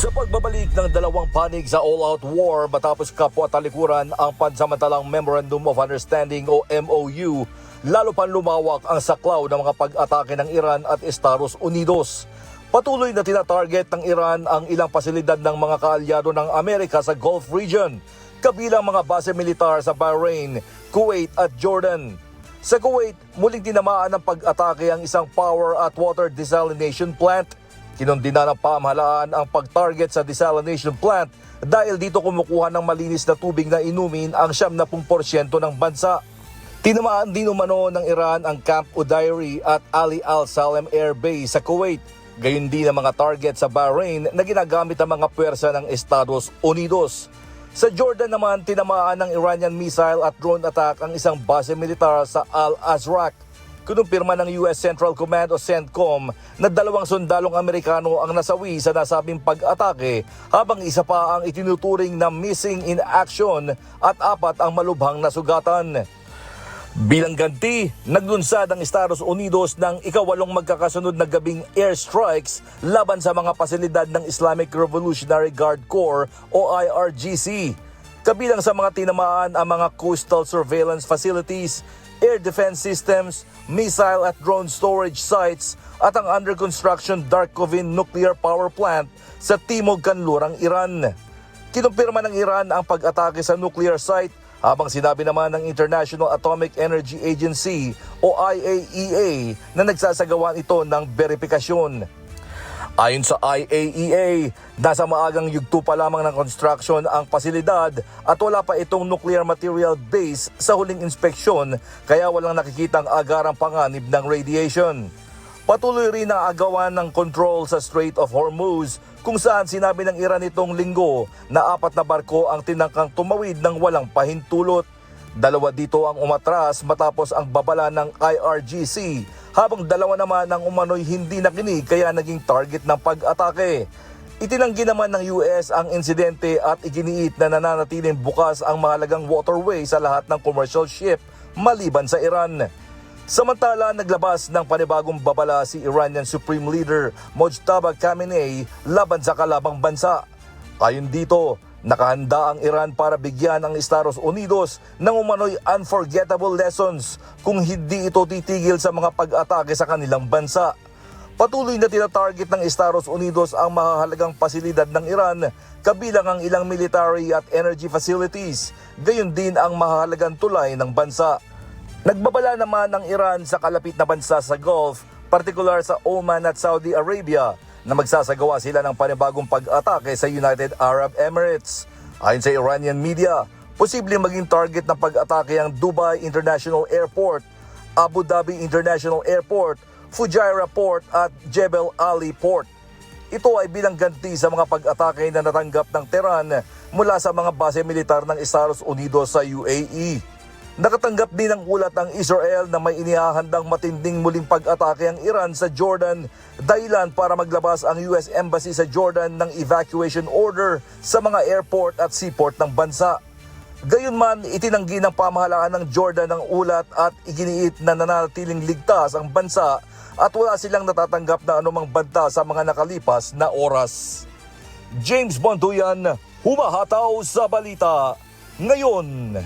Sa pagbabalik ng dalawang panig sa all-out war matapos kapwa-talikuran ang pansamantalang Memorandum of Understanding o MOU, lalo pang lumawak ang saklaw ng mga pag-atake ng Iran at Estados Unidos. Patuloy na tinatarget ng Iran ang ilang pasilidad ng mga kaalyado ng Amerika sa Gulf region, kabilang mga base militar sa Bahrain, Kuwait at Jordan. Sa Kuwait, muling tinamaan ng pag-atake ang isang power at water desalination plant. Kinundina ng pamahalaan ang pag-target sa desalination plant dahil dito kumukuha ng malinis na tubig na inumin ang 70% ng bansa. Tinamaan din umano ng Iran ang Camp Udairi at Ali Al Salem Air Base sa Kuwait. Gayon din ang mga target sa Bahrain na ginagamit ng mga puwersa ng Estados Unidos. Sa Jordan naman, tinamaan ng Iranian missile at drone attack ang isang base militar sa Al-Azraq. Kinumpirma ng US Central Command o CENTCOM na 2 sundalong Amerikano ang nasawi sa nasabing pag-atake habang isa pa ang itinuturing na missing in action at 4 ang malubhang nasugatan. Bilang ganti, naglunsad ang Estados Unidos ng ika-8 magkakasunod na gabing airstrikes laban sa mga pasilidad ng Islamic Revolutionary Guard Corps o IRGC. Kabilang sa mga tinamaan ang mga coastal surveillance facilities, air defense systems, missile at drone storage sites at ang under construction Darkovin nuclear power plant sa Timog Kanlurang, Iran. Kinumpirma ng Iran ang pag-atake sa nuclear site habang sinabi naman ng International Atomic Energy Agency o IAEA na nagsasagawa ito ng beripikasyon. Ayon sa IAEA, nasa maagang yugto pa lamang ng construction ang pasilidad at wala pa itong nuclear material base sa huling inspeksyon kaya walang nakikitang agarang panganib ng radiation. Patuloy rin ang agawan ng control sa Strait of Hormuz kung saan sinabi ng Iran itong linggo na 4 na barko ang tinangkang tumawid ng walang pahintulot. 2 dito ang umatras matapos ang babala ng IRGC habang 2 naman ang umano'y hindi nakinig kaya naging target ng pag-atake. Itinanggi naman ng US ang insidente at iginiit na nananatiling bukas ang mahalagang waterway sa lahat ng commercial ship maliban sa Iran. Samantala, naglabas ng panibagong babala si Iranian Supreme Leader Mojtaba Khamenei laban sa kalabang bansa. Ayon dito, nakahanda ang Iran para bigyan ang Estados Unidos ng umano'y unforgettable lessons kung hindi ito titigil sa mga pag-atake sa kanilang bansa. Patuloy na tinatarget ng Estados Unidos ang mahahalagang pasilidad ng Iran, kabilang ang ilang military at energy facilities, gayon din ang mahahalagang tulay ng bansa. Nagbabala naman ang Iran sa kalapit na bansa sa Gulf, partikular sa Oman at Saudi Arabia, na magsasagawa sila ng panibagong pag-atake sa United Arab Emirates. Ayon sa Iranian media, posibleng maging target ng pag-atake ang Dubai International Airport, Abu Dhabi International Airport, Fujairah Port at Jebel Ali Port. Ito ay bilang ganti sa mga pag-atake na natanggap ng Tehran mula sa mga base militar ng Estados Unidos sa UAE. Nakatanggap din ng ulat ng Israel na may inihahandang matinding muling pag-atake ang Iran sa Jordan, dahilan para maglabas ang US Embassy sa Jordan ng evacuation order sa mga airport at seaport ng bansa. Gayunman, itinanggi ng pamahalaan ng Jordan ang ulat at iginiit na nananatiling ligtas ang bansa at wala silang natatanggap na anumang banta sa mga nakalipas na oras. James Bonduyan, humahataw sa balita ngayon.